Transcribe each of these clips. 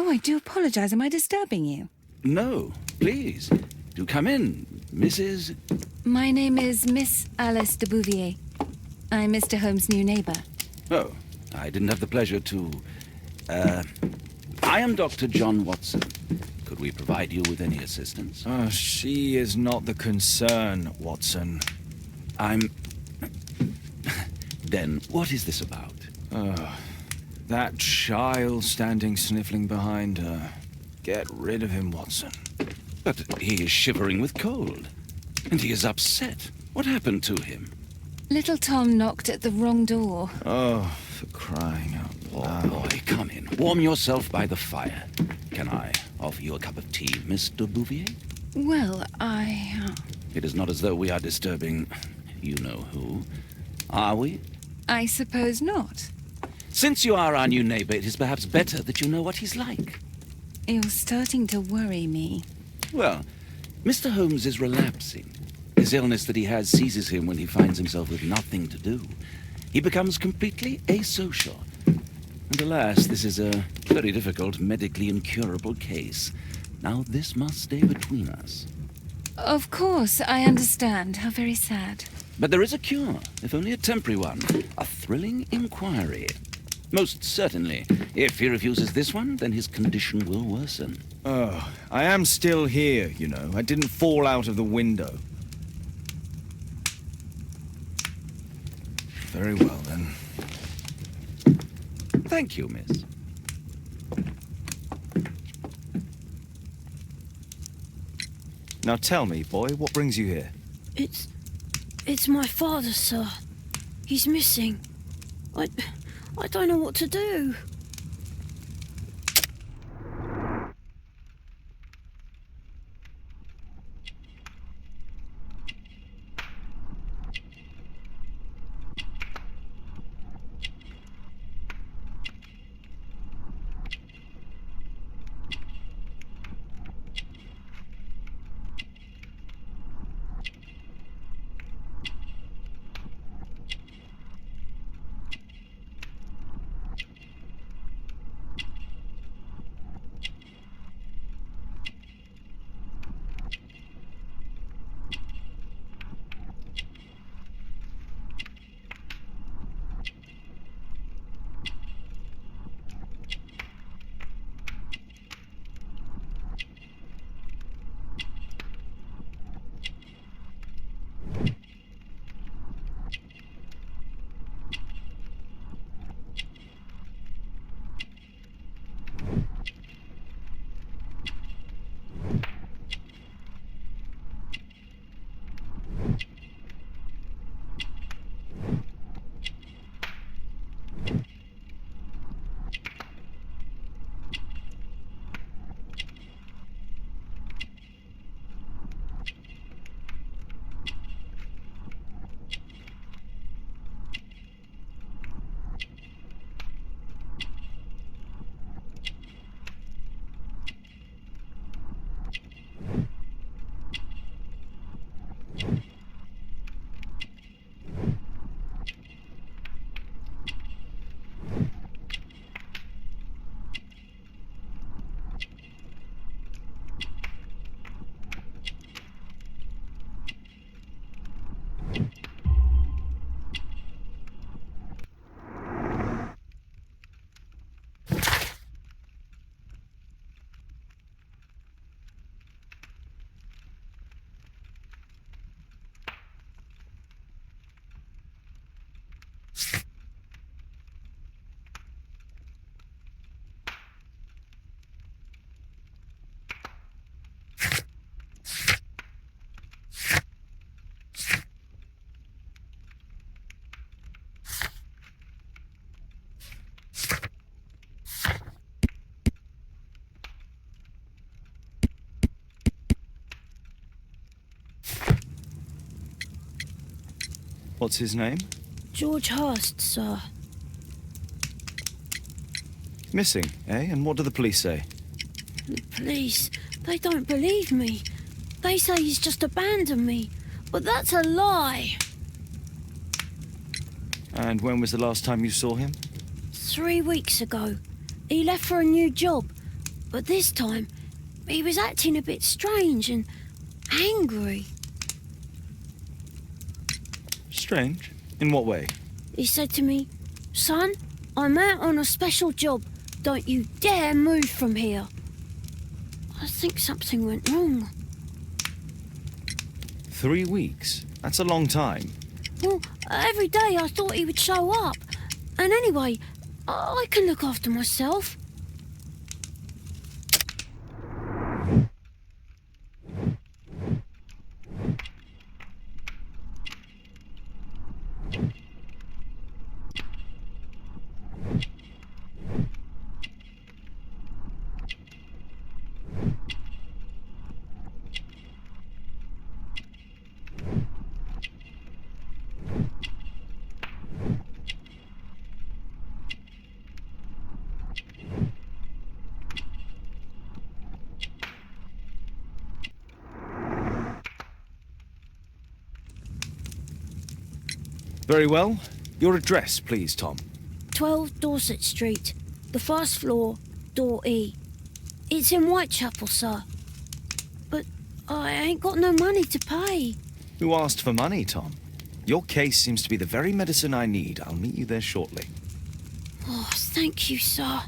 Oh, I do apologize. Am I disturbing you? No, please. Do come in, Mrs. My name is Miss Alice de Bouvier. I'm Mr. Holmes' new neighbor. Oh, I didn't have the pleasure to... I am Dr. John Watson. Could we provide you with any assistance? Oh, she is not the concern, Watson. I'm... Then, what is this about? That child standing sniffling behind her. Get rid of him, Watson. But he is shivering with cold. And he is upset. What happened to him? Little Tom knocked at the wrong door. Oh, for crying out loud. Oh, boy, come in. Warm yourself by the fire. Can I offer you a cup of tea, Mr. Bouvier? Well, It is not as though we are disturbing you-know-who. Are we? I suppose not. Since you are our new neighbor, it is perhaps better that you know what he's like. You're starting to worry me. Well, Mr. Holmes is relapsing. This illness that he has seizes him when he finds himself with nothing to do. He becomes completely asocial. And alas, this is a very difficult, medically incurable case. Now, this must stay between us. Of course, I understand. How very sad. But there is a cure, if only a temporary one. A thrilling inquiry. Most certainly. If he refuses this one, then his condition will worsen. Oh, I am still here, you know. I didn't fall out of the window. Very well, then. Thank you, miss. Now tell me, boy, what brings you here? It's my father, sir. He's missing. I don't know what to do. What's his name? George Hurst, sir. Missing, eh? And what do the police say? The police, they don't believe me. They say he's just abandoned me. But that's a lie. And when was the last time you saw him? 3 weeks ago. He left for a new job. But this time, he was acting a bit strange and angry. Strange? In what way? He said to me, "Son, I'm out on a special job. Don't you dare move from here." I think something went wrong. 3 weeks? That's a long time. Well, every day I thought he would show up. And anyway, I can look after myself. Very well. Your address, please, Tom. 12 Dorset Street, the first floor, door E. It's in Whitechapel, sir. But I ain't got no money to pay. Who asked for money, Tom? Your case seems to be the very medicine I need. I'll meet you there shortly. Oh, thank you, sir.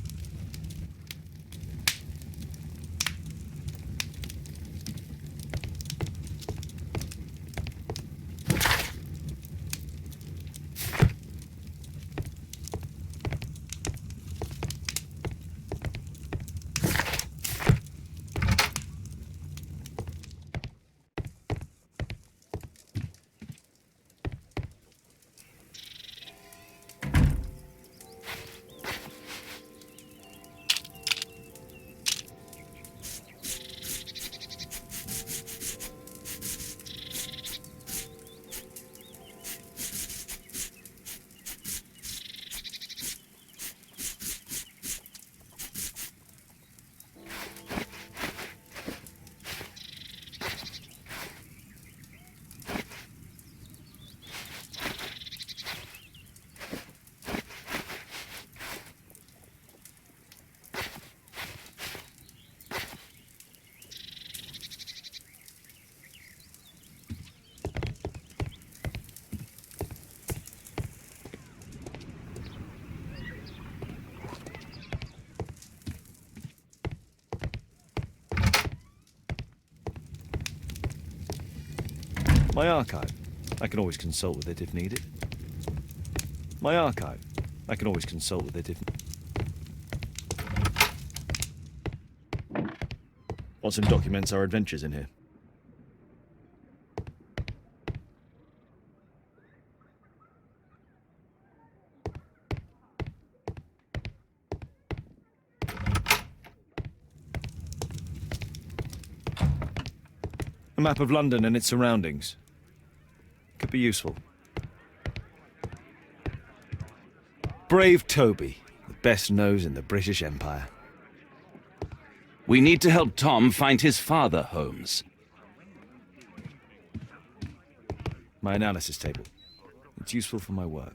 My archive. I can always consult with it if needed. My archive. I can always consult with it if... Watson documents our adventures in here. A map of London and its surroundings. Could be useful. Brave Toby, the best nose in the British Empire. We need to help Tom find his father, Holmes. My analysis table. It's useful for my work.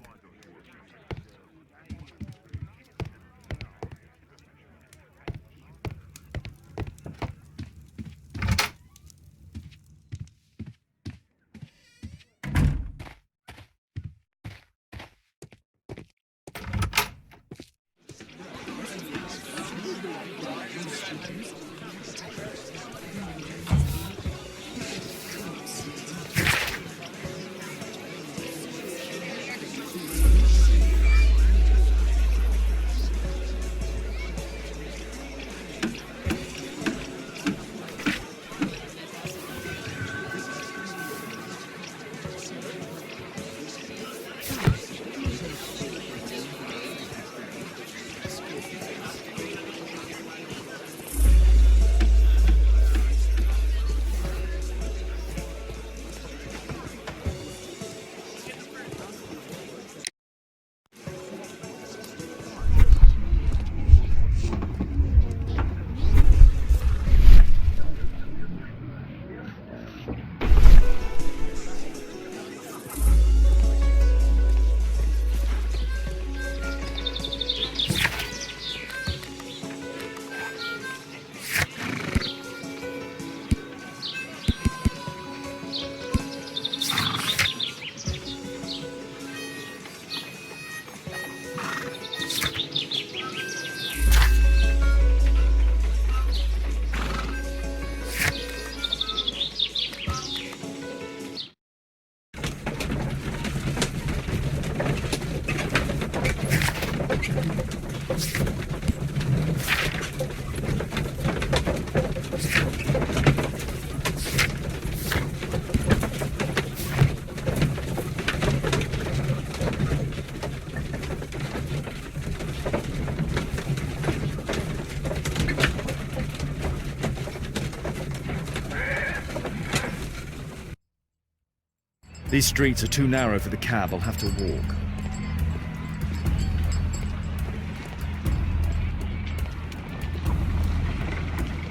These streets are too narrow for the cab. I'll have to walk.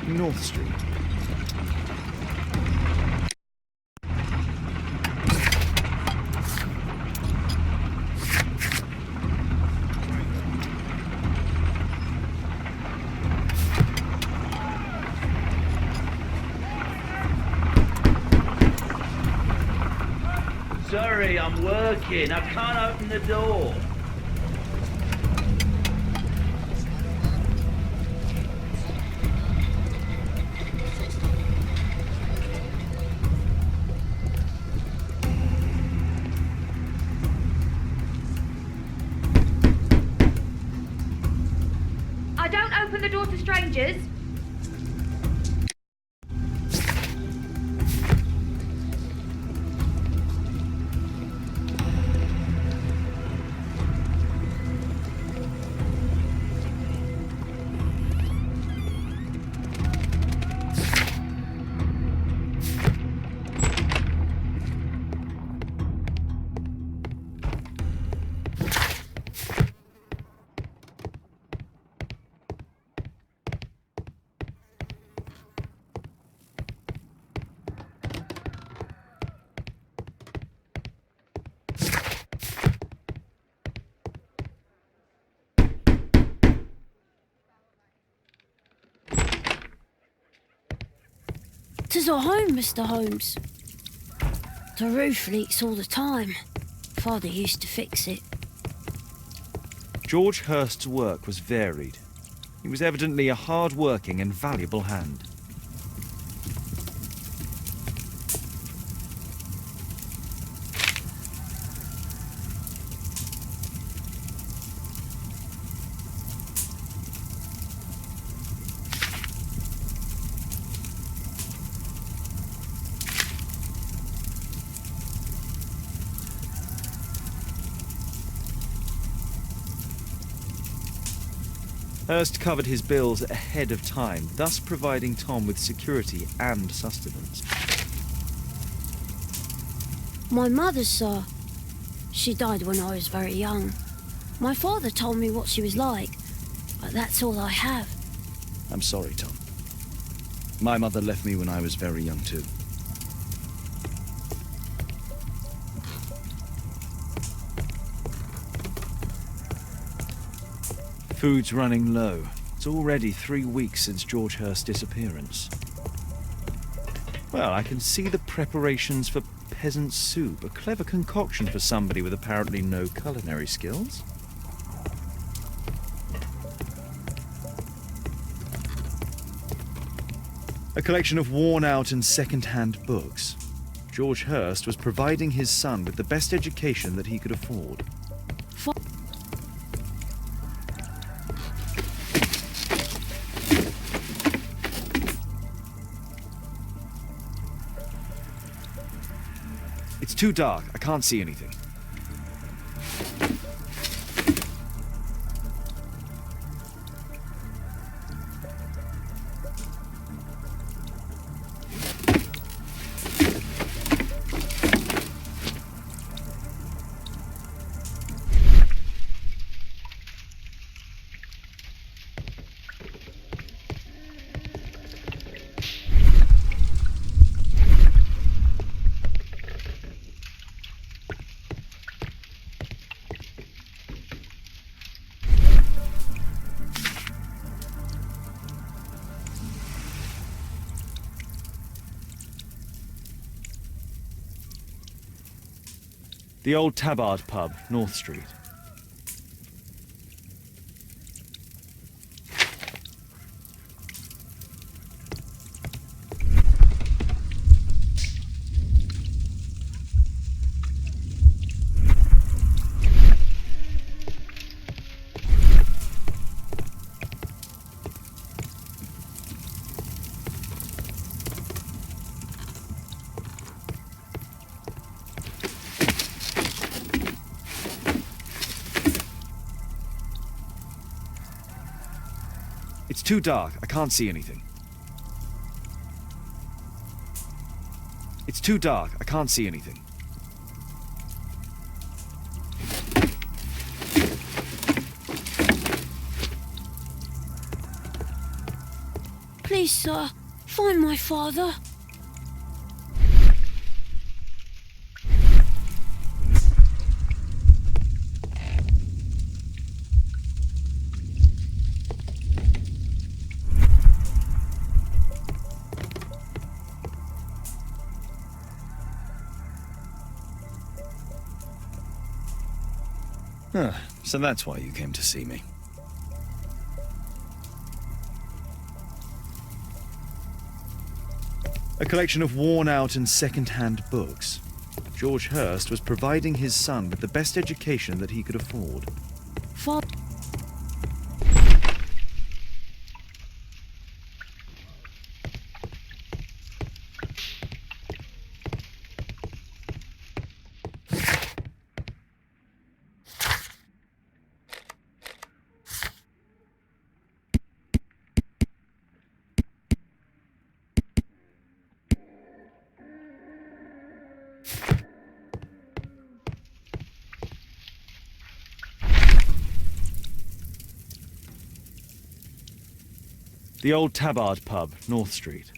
North Street. Sorry, I'm working. I can't open the door. I don't open the door to strangers. "'Tis our home, Mr. Holmes. The roof leaks all the time. Father used to fix it." George Hurst's work was varied. He was evidently a hard-working and valuable hand. Hurst covered his bills ahead of time, thus providing Tom with security and sustenance. "My mother, sir. She died when I was very young. My father told me what she was like, but that's all I have." I'm sorry, Tom. My mother left me when I was very young too. Food's running low. It's already 3 weeks since George Hurst's disappearance. Well, I can see the preparations for peasant soup, a clever concoction for somebody with apparently no culinary skills. A collection of worn-out and second-hand books. George Hurst was providing his son with the best education that he could afford. It's too dark. I can't see anything. The old Tabard pub, North Street. It's too dark. I can't see anything. It's too dark. I can't see anything. Please, sir, find my father. So that's why you came to see me. A collection of worn-out and second-hand books. George Hurst was providing his son with the best education that he could afford. Father. The old Tabard pub, North Street.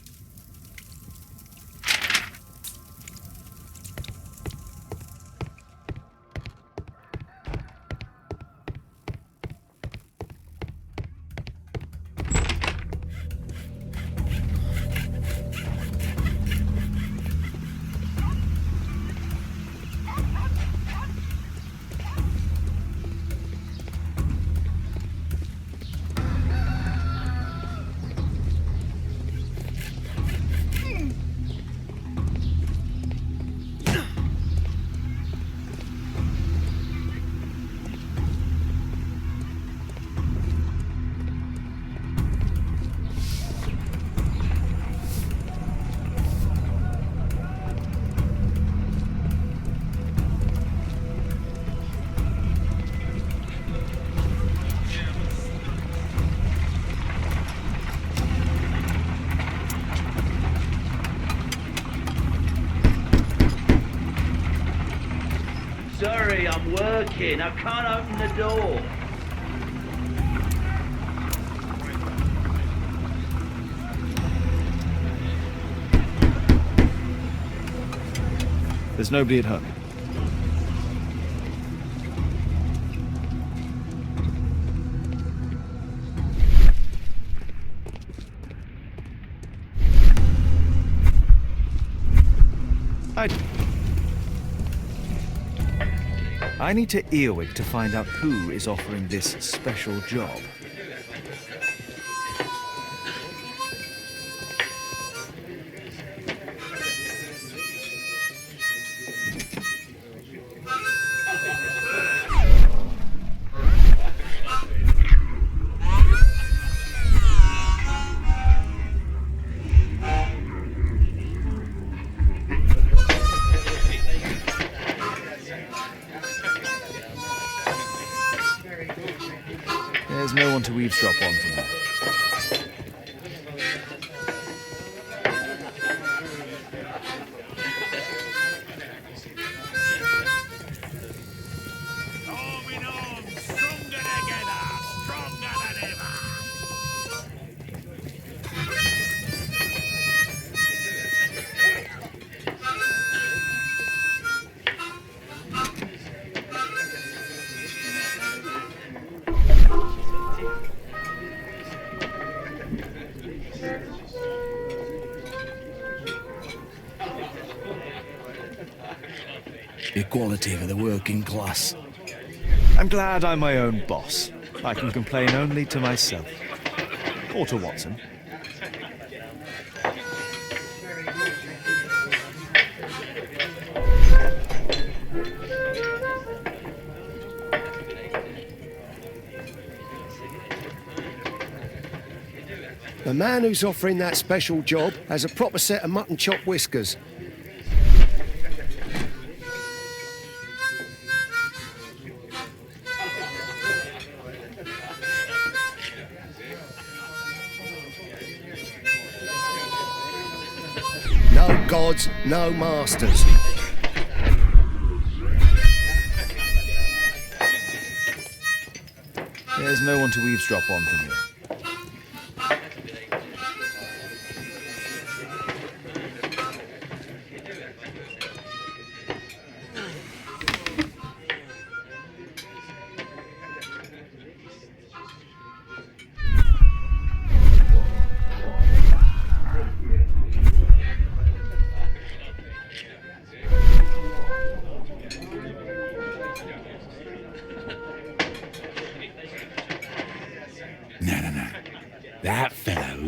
Sorry, I'm working. I can't open the door. There's nobody at home. I need to earwig to find out who is offering this special job. There's no one to eavesdrop on from that. Equality for the working class. I'm glad I'm my own boss. I can complain only to myself. Or to Watson. The man who's offering that special job has a proper set of mutton chop whiskers. No gods, no masters. There's no one to eavesdrop on from here.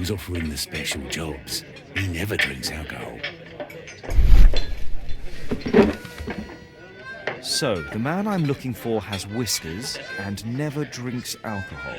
who's offering the special jobs. He never drinks alcohol. So, the man I'm looking for has whiskers and never drinks alcohol.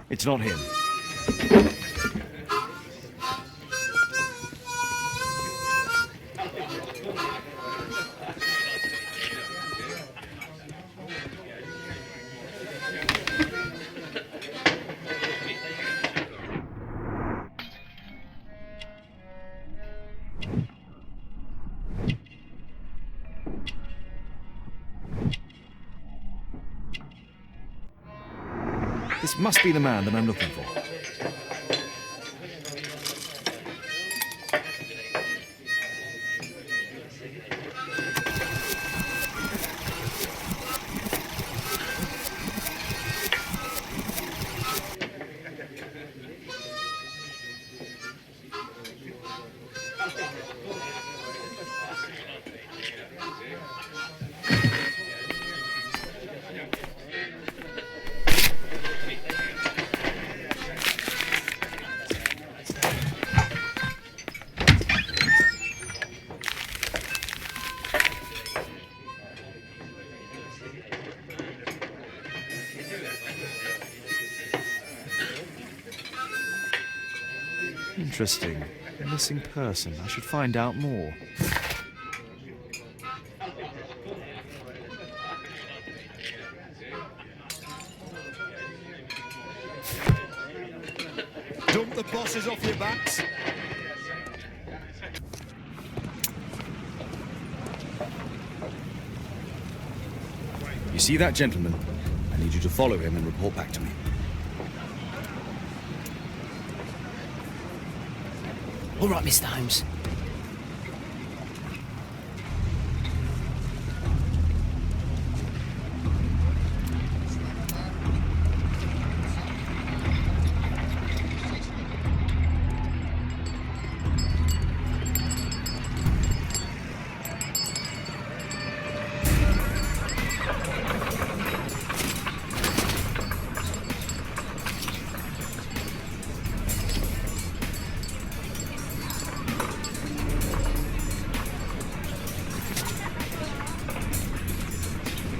It's not him. This must be the man that I'm looking for. Interesting. A missing person. I should find out more. Dump the bosses off your backs. You see that gentleman? I need you to follow him and report back to me. All right, Mr. Holmes.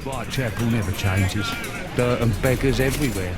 Whitechapel never changes. Dirt and beggars everywhere.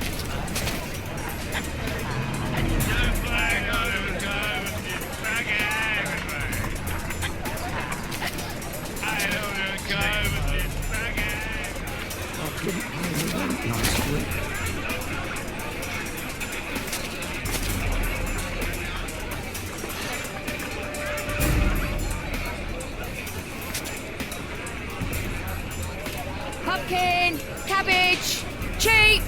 Pumpkin, cabbage, cheap.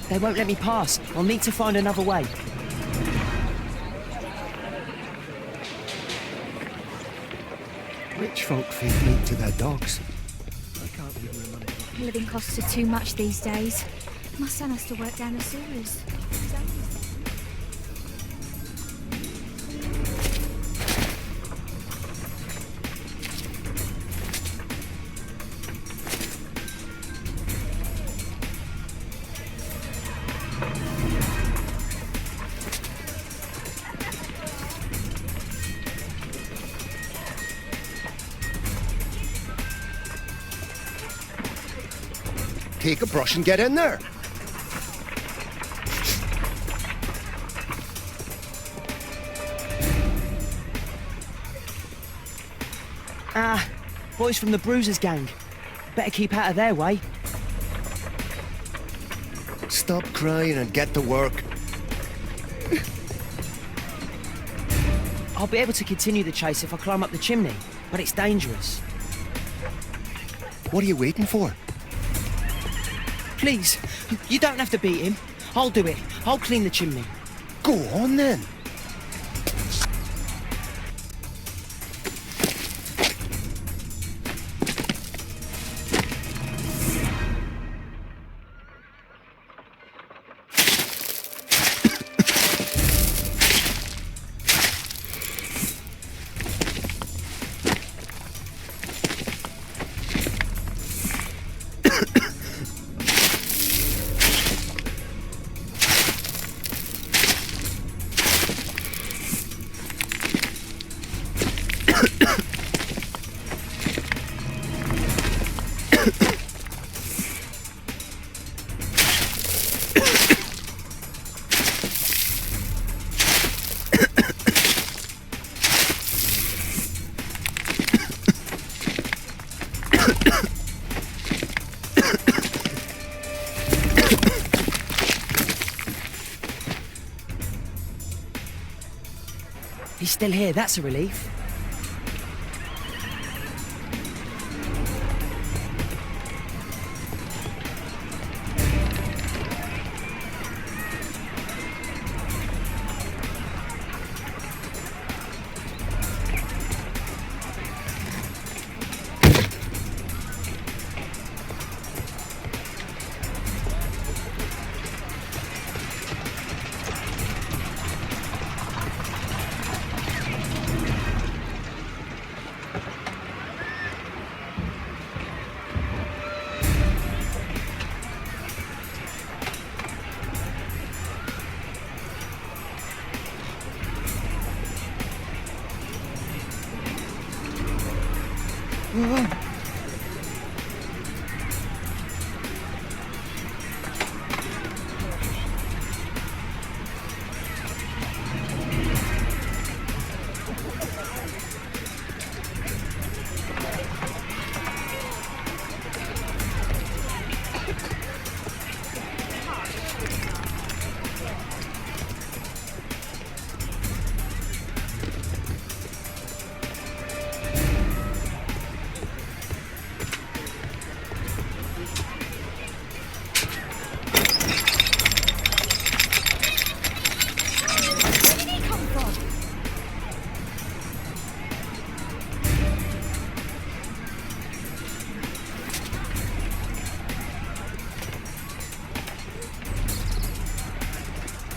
They won't let me pass. I'll need to find another way. Rich folk feed meat to their dogs. I can't give them money. Living costs are too much these days. My son has to work down the sewers. Take a brush and get in there. Boys from the Bruisers gang. Better keep out of their way. Stop crying and get to work. I'll be able to continue the chase if I climb up the chimney, but it's dangerous. What are you waiting for? Please, you don't have to beat him. I'll do it. I'll clean the chimney. Go on then. He's still here, that's a relief.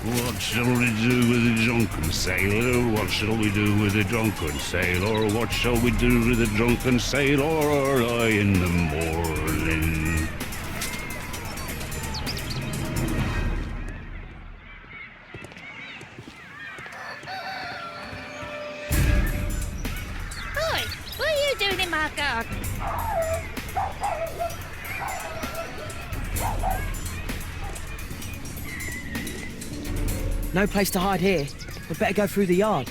What shall we do with the drunken sailor? What shall we do with the drunken sailor? What shall we do with the drunken sailor early in the morning? Oi, what are you doing in my garden? No place to hide here. We'd better go through the yard.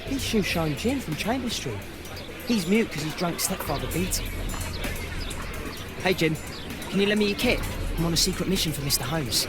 He's Shoeshine Jim from Chambers Street. He's mute because his drunk stepfather beat him. Hey, Jim. Can you lend me your kit? I'm on a secret mission for Mr. Holmes.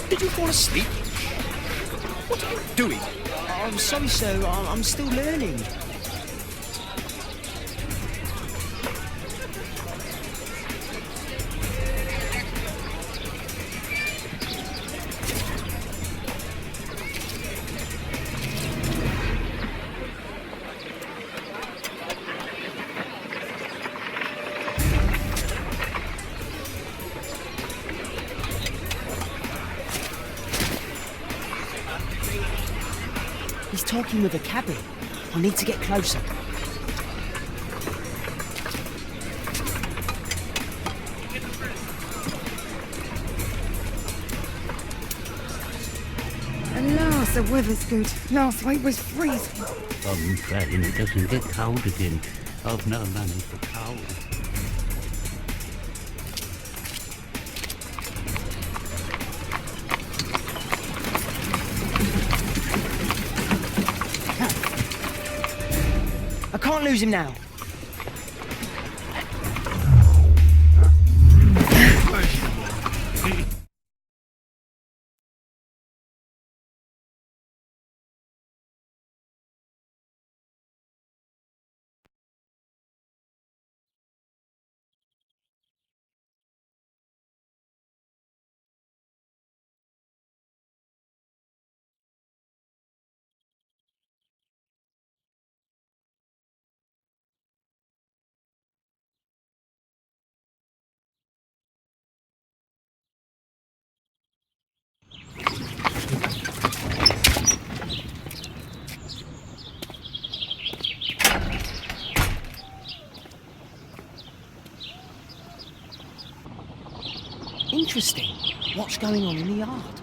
Did you fall asleep? What are you doing? I'm sorry, sir. I'm still learning. He's talking with a cabby. I need to get closer. At last, the weather's good. Last week was freezing. I'm praying it doesn't get cold again. I've no money for coal. I can't lose him now. Interesting. What's going on in the yard?